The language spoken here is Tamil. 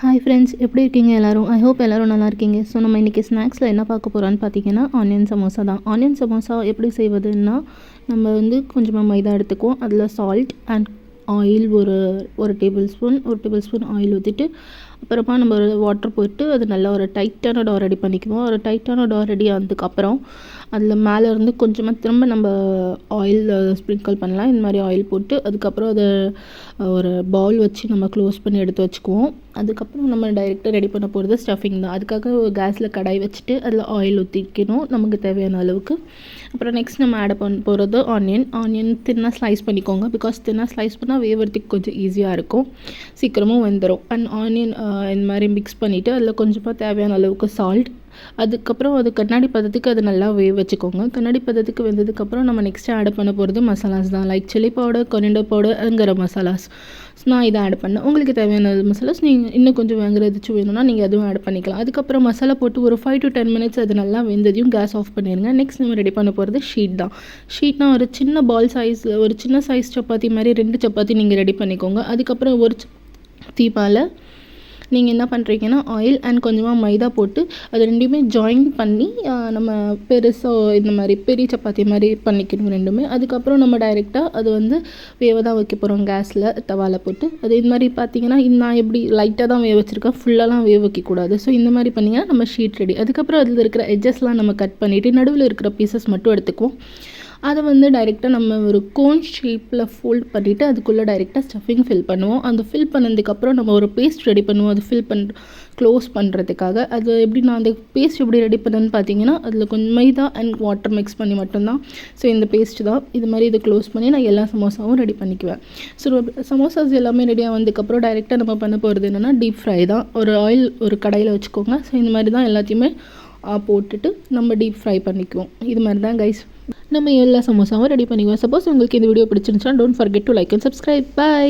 ஹாய் ஃப்ரெண்ட்ஸ், எப்படி இருக்கீங்க எல்லோரும்? ஐ ஹோப் எல்லோரும் நல்லா இருக்கீங்க. ஸோ நம்ம இன்றைக்கி ஸ்நாக்ஸில் என்ன பார்க்க போகிறோன்னு பார்த்தீங்கன்னா ஆனியன் சமோசா தான். ஆனியன் சமோசா எப்படி செய்வதுன்னா, நம்ம கொஞ்சமாக மைதா எடுத்துக்குவோம். அதில் சால்ட் அண்ட் ஆயில் ஒரு டேபிள் ஸ்பூன் ஆயில் ஊற்றிட்டு, அப்புறமா நம்ம வாட்டர் போட்டு அது நல்லா ஒரு டைட்டான டோ ரெடி பண்ணிக்குவோம். ஒரு டைட்டான டோ ரெடி ஆனதுக்கப்புறம் அதில் மேலேருந்து கொஞ்சமாக திரும்ப நம்ம ஆயில் ஸ்ப்ரிங்கிள் பண்ணலாம். இந்த மாதிரி ஆயில் போட்டு அதுக்கப்புறம் அதை ஒரு பவுல் வச்சு நம்ம க்ளோஸ் பண்ணி எடுத்து வச்சுக்குவோம். அதுக்கப்புறம் நம்ம டைரெக்டாக ரெடி பண்ண போகிறது ஸ்டஃபிங் தான். அதுக்காக கேஸில் கடாய் வச்சுட்டு அதில் ஆயில் ஊற்றிக்கணும் நமக்கு தேவையான அளவுக்கு. அப்புறம் நெக்ஸ்ட் நம்ம ஆட் பண்ண போகிறது ஆனியன் தின்னாக ஸ்லைஸ் பண்ணிக்கோங்க. பிகாஸ் தின்னாக ஸ்லைஸ் பண்ணால் வேவறதுக்கு கொஞ்சம் ஈஸியாக இருக்கும், சீக்கிரமும் வெந்துடும். அண்ட் ஆனியன் இந்த மாதிரி மிக்ஸ் பண்ணிவிட்டு அதில் கொஞ்சமாக தேவையான அளவுக்கு சால்ட், அதுக்கப்புறம் அது கண்ணாடி பதத்துக்கு அது நல்லா வேக வச்சுக்கோங்க. கண்ணாடி பதத்துக்கு வெந்ததுக்கப்புறம் நம்ம நெக்ஸ்ட்டு ஆட் பண்ண போகிறது மசாலாஸ் தான். Like chilli powder, coriander powder, garam masalas. நான் இதை ஆட் பண்ணேன். உங்களுக்கு தேவையான மசாலாஸ் நீங்கள் இன்னும் கொஞ்சம் ஏதாச்சும் வேணும்னா நீங்கள் அதுவும் ஆட் பண்ணிக்கலாம். அதுக்கப்புறம் மசாலா போட்டு ஒரு 5 to 10 minutes அது நல்லா வெந்ததையும் கேஸ் ஆஃப் பண்ணிடுங்க. நெக்ஸ்ட் நம்ம ரெடி பண்ண போகிறது ஷீட் தான். ஷீட்னா ஒரு சின்ன பால் சைஸில் ஒரு சின்ன சைஸ் சப்பாத்தி மாதிரி 2 சப்பாத்தி நீங்கள் ரெடி பண்ணிக்கோங்க. அதுக்கப்புறம் ஒரு தீபாவில் நீங்கள் என்ன பண்ணுறீங்கன்னா ஆயில் அண்ட் கொஞ்சமாக மைதா போட்டு அது ரெண்டுமே ஜாயின் பண்ணி நம்ம பெருசாக இந்த மாதிரி பெரிய சப்பாத்தி மாதிரி பண்ணிக்கணும் ரெண்டுமே. அதுக்கப்புறம் நம்ம டைரெக்டாக அது வேக தான் வைக்க போகிறோம் கேஸில் தவாவில் போட்டு. அது இந்த மாதிரி பார்த்தீங்கன்னா நான் எப்படி லைட்டாக தான் வேக வச்சுருக்கேன், ஃபுல்லாலாம் வேக வைக்கக்கூடாது. ஸோ இந்த மாதிரி பண்ணிங்கன்னா நம்ம ஷீட் ரெடி. அதுக்கப்புறம் அதில் இருக்கிற எட்ஜஸ்லாம் நம்ம கட் பண்ணிவிட்டு நடுவில் இருக்கிற பீசஸ் மட்டும் எடுத்துக்குவோம். அதை டைரெக்டாக நம்ம ஒரு கோன் ஷேப்பில் ஃபோல்ட் பண்ணிவிட்டு அதுக்குள்ளே டைரெக்டாக ஸ்டஃபிங் ஃபில் பண்ணுவோம். அந்த ஃபில் பண்ணதுக்கப்புறம் நம்ம ஒரு பேஸ்ட் ரெடி பண்ணுவோம். அது க்ளோஸ் பண்ணுறதுக்காக. அது எப்படி நான் அந்த பேஸ்ட் எப்படி ரெடி பண்ணேன்னு பார்த்தீங்கன்னா, அதில் கொஞ்சம் மைதா அண்ட் வாட்டர் மிக்ஸ் பண்ணி மட்டும்தான். ஸோ இந்த பேஸ்ட் தான். இது மாதிரி இதை க்ளோஸ் பண்ணி நான் எல்லா சமோசாவும் ரெடி பண்ணிக்குவேன். ஸோ சமோசாஸ் எல்லாமே ரெடியாக வந்ததுக்கப்புறம் டைரெக்டாக நம்ம பண்ண போகிறது என்னென்னா டீப் ஃப்ரை தான். ஒரு ஆயில் ஒரு கடாயில் வச்சுக்கோங்க. ஸோ இந்த மாதிரி தான் எல்லாத்தையுமே போட்டுட்டு நம்ம டீப் ஃப்ரை பண்ணிக்குவோம். இது மாதிரி தான் கைஸ் நம்ம எல்லா சமோசாவும் ரெடி பண்ணிக்குவோம். சப்போஸ் உங்களுக்கு இந்த வீடியோ பிடிச்சிருந்துச்சுன்னா don't forget to like and subscribe. By.